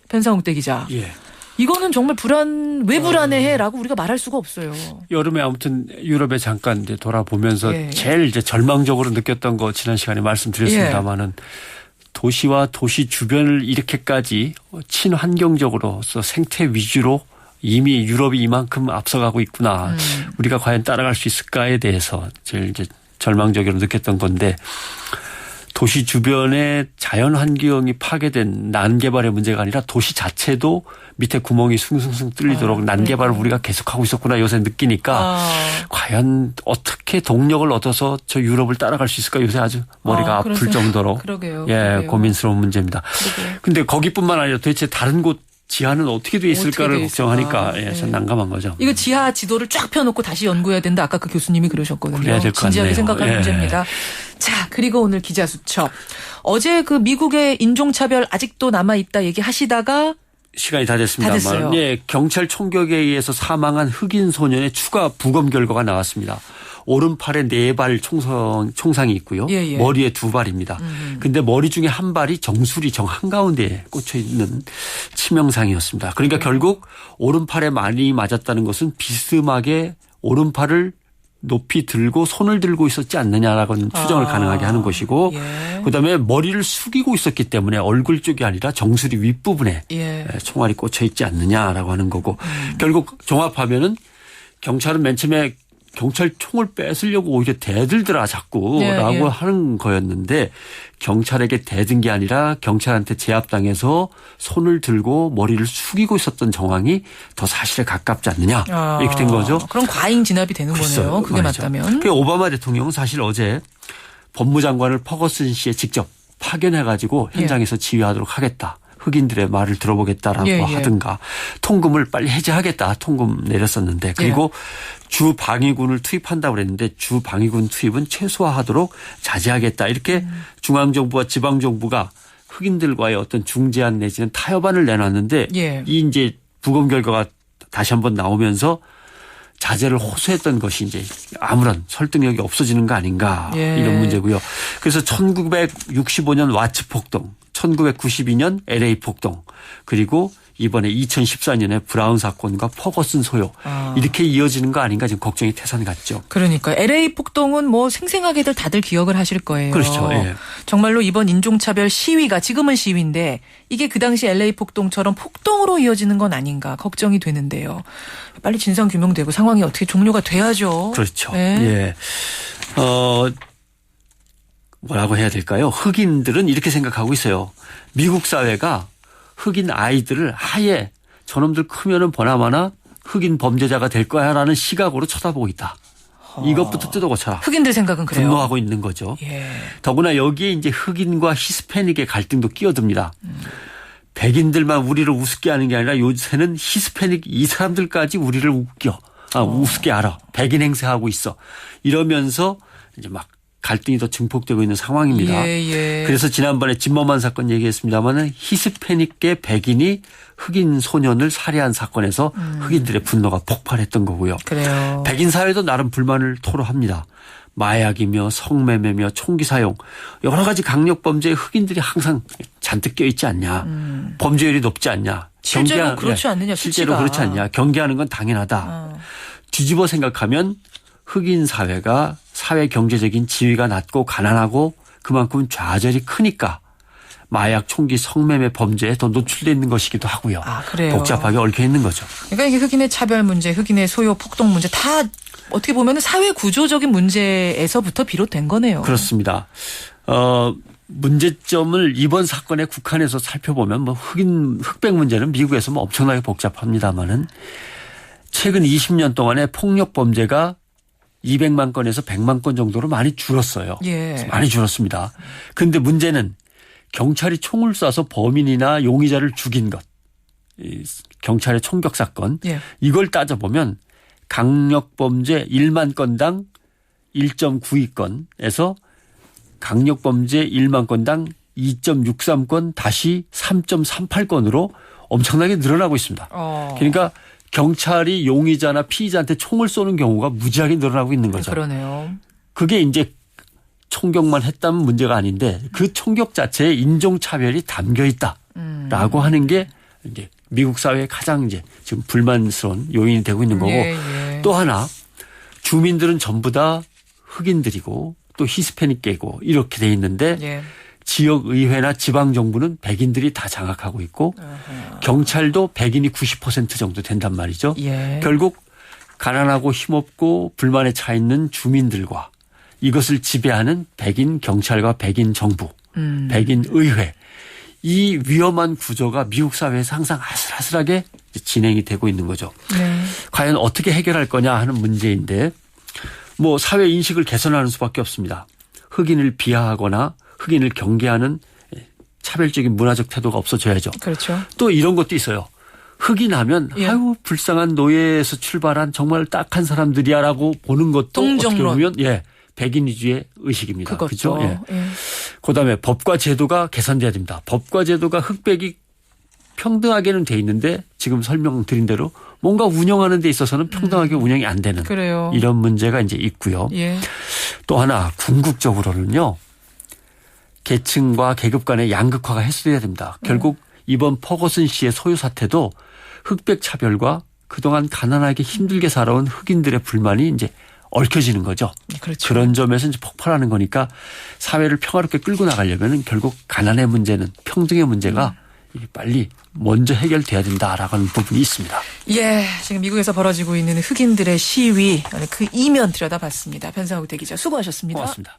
변상욱대 기자. 예. 이거는 정말 왜 불안해라고 우리가 말할 수가 없어요. 여름에 아무튼 유럽에 잠깐 이제 돌아보면서 예. 제일 이제 절망적으로 느꼈던 거 지난 시간에 말씀드렸습니다만은 도시와 도시 주변을 이렇게까지 친환경적으로서 생태 위주로 이미 유럽이 이만큼 앞서가고 있구나. 우리가 과연 따라갈 수 있을까에 대해서 제일 이제 절망적으로 느꼈던 건데 도시 주변의 자연 환경이 파괴된 난개발의 문제가 아니라 도시 자체도 밑에 구멍이 숭숭숭 뚫리도록 난개발을 우리가 계속하고 있었구나 요새 느끼니까 과연 어떻게 동력을 얻어서 저 유럽을 따라갈 수 있을까 요새 아주 머리가 아플 정도로 그러게요. 고민스러운 문제입니다. 그런데 거기뿐만 아니라 도대체 다른 곳 지하는 어떻게 돼 있을까를 걱정하니까 참 난감한 거죠. 이거 지하 지도를 쫙 펴놓고 다시 연구해야 된다. 아까 그 교수님이 그러셨거든요. 그래야 될 것 같네요. 진지하게 생각할 문제입니다. 자, 그리고 오늘 기자수첩. 어제 그 미국의 인종차별 아직도 남아있다 얘기하시다가 시간이 다 됐습니다만 경찰 총격에 의해서 사망한 흑인 소년의 추가 부검 결과가 나왔습니다. 오른팔에 4발 총상이 있고요. 머리에 2발입니다. 근데 머리 중에 한 발이 정수리 정 한가운데에 꽂혀 있는 치명상이었습니다. 그러니까 결국 오른팔에 많이 맞았다는 것은 비스듬하게 오른팔을 높이 들고 손을 들고 있었지 않느냐라고는 추정을 가능하게 하는 것이고 그다음에 머리를 숙이고 있었기 때문에 얼굴 쪽이 아니라 정수리 윗부분에 총알이 꽂혀 있지 않느냐라고 하는 거고 결국 종합하면은 경찰은 맨 처음에 경찰총을 뺏으려고 오히려 대들더라 자꾸라고 하는 거였는데 경찰에게 대든 게 아니라 경찰한테 제압당해서 손을 들고 머리를 숙이고 있었던 정황이 더 사실에 가깝지 않느냐 이렇게 된 거죠. 그럼 과잉 진압이 되는 거네요. 그게 말이죠. 맞다면. 그 오바마 대통령은 사실 어제 법무장관을 퍼거슨 씨에 직접 파견해가지고 현장에서 지휘하도록 하겠다. 흑인들의 말을 들어보겠다라고 하든가 통금을 빨리 해제하겠다. 통금 내렸었는데 그리고 주 방위군을 투입한다고 그랬는데 주 방위군 투입은 최소화하도록 자제하겠다. 이렇게 중앙정부와 지방정부가 흑인들과의 어떤 중재안 내지는 타협안을 내놨는데 이 이제 부검 결과가 다시 한번 나오면서 자제를 호소했던 것이 이제 아무런 설득력이 없어지는 거 아닌가 이런 문제고요. 그래서 1965년 와츠 폭동, 1992년 LA 폭동, 그리고 이번에 2014년에 브라운 사건과 퍼거슨 소요 이렇게 이어지는 거 아닌가 지금 걱정이 태산 같죠. 그러니까 LA 폭동은 뭐 생생하게들 다들 기억을 하실 거예요. 그렇죠. 정말로 이번 인종차별 시위가 지금은 시위인데 이게 그 당시 LA 폭동처럼 폭동으로 이어지는 건 아닌가 걱정이 되는데요. 빨리 진상 규명되고 상황이 어떻게 종료가 돼야죠. 그렇죠. 뭐라고 해야 될까요? 흑인들은 이렇게 생각하고 있어요. 미국 사회가 흑인 아이들을 아예 저놈들 크면은 보나마나 흑인 범죄자가 될 거야라는 시각으로 쳐다보고 있다. 이것부터 뜯어고쳐라. 흑인들 생각은 그래요. 분노하고 있는 거죠. 더구나 여기에 이제 흑인과 히스패닉의 갈등도 끼어듭니다. 백인들만 우리를 우습게 하는 게 아니라 요새는 히스패닉 이 사람들까지 우리를 우습게 알아. 백인 행세하고 있어. 이러면서 이제 막 갈등이 더 증폭되고 있는 상황입니다. 그래서 지난번에 진머만 사건 얘기했습니다마는 히스패닉계 백인이 흑인 소년을 살해한 사건에서 흑인들의 분노가 폭발했던 거고요. 그래요. 백인 사회도 나름 불만을 토로합니다. 마약이며 성매매며 총기 사용 여러 가지 강력 범죄에 흑인들이 항상 잔뜩 껴있지 않냐. 범죄율이 높지 않냐. 실제로 그렇지 않느냐. 실제로 그렇지 않냐. 경계하는 건 당연하다. 뒤집어 생각하면 흑인 사회가 사회 경제적인 지위가 낮고 가난하고 그만큼 좌절이 크니까 마약, 총기, 성매매 범죄에 더 노출되어 있는 것이기도 하고요. 그래요. 복잡하게 얽혀 있는 거죠. 그러니까 이게 흑인의 차별 문제, 흑인의 소요, 폭동 문제 다 어떻게 보면 사회 구조적인 문제에서부터 비롯된 거네요. 그렇습니다. 문제점을 이번 사건에 국한해서 살펴보면 뭐 흑백 문제는 미국에서 뭐 엄청나게 복잡합니다만은 최근 20년 동안에 폭력 범죄가 200만 건에서 100만 건 정도로 많이 줄었어요. 많이 줄었습니다. 그런데 문제는 경찰이 총을 쏴서 범인이나 용의자를 죽인 것. 경찰의 총격 사건. 이걸 따져보면 강력범죄 1만 건당 1.92건에서 강력범죄 1만 건당 2.63건 다시 3.38건으로 엄청나게 늘어나고 있습니다. 그러니까 경찰이 용의자나 피의자한테 총을 쏘는 경우가 무지하게 늘어나고 있는 거죠. 그러네요. 그게 이제 총격만 했다면 문제가 아닌데 그 총격 자체에 인종차별이 담겨 있다라고 하는 게 이제 미국 사회의 가장 이제 지금 불만스러운 요인이 되고 있는 거고 또 하나 주민들은 전부 다 흑인들이고 또 히스패닉계고 이렇게 돼 있는데 지역의회나 지방정부는 백인들이 다 장악하고 있고 경찰도 백인이 90% 정도 된단 말이죠. 결국 가난하고 힘없고 불만에 차 있는 주민들과 이것을 지배하는 백인 경찰과 백인 정부, 백인 의회 이 위험한 구조가 미국 사회에서 항상 아슬아슬하게 진행이 되고 있는 거죠. 과연 어떻게 해결할 거냐 하는 문제인데 뭐 사회 인식을 개선하는 수밖에 없습니다. 흑인을 비하하거나 흑인을 경계하는 차별적인 문화적 태도가 없어져야죠. 그렇죠. 또 이런 것도 있어요. 흑인 하면 아유 불쌍한 노예에서 출발한 정말 딱한 사람들이야라고 보는 것도 동정론. 어떻게 보면 백인 위주의 의식입니다. 그렇죠. 그다음에 법과 제도가 개선돼야 됩니다. 법과 제도가 흑백이 평등하게는 돼 있는데 지금 설명드린 대로 뭔가 운영하는 데 있어서는 평등하게 운영이 안 되는 이런 문제가 이제 있고요. 또 하나 궁극적으로는요. 계층과 계급 간의 양극화가 해소돼야 됩니다. 결국 이번 퍼거슨 씨의 소유 사태도 흑백 차별과 그동안 가난하게 힘들게 살아온 흑인들의 불만이 이제 얽혀지는 거죠. 그렇죠. 그런 점에서 이제 폭발하는 거니까 사회를 평화롭게 끌고 나가려면 결국 가난의 문제는 평등의 문제가 빨리 먼저 해결돼야 된다라고 하는 부분이 있습니다. 지금 미국에서 벌어지고 있는 흑인들의 시위 그 이면 들여다봤습니다. 변상욱 대기자 수고하셨습니다. 고맙습니다.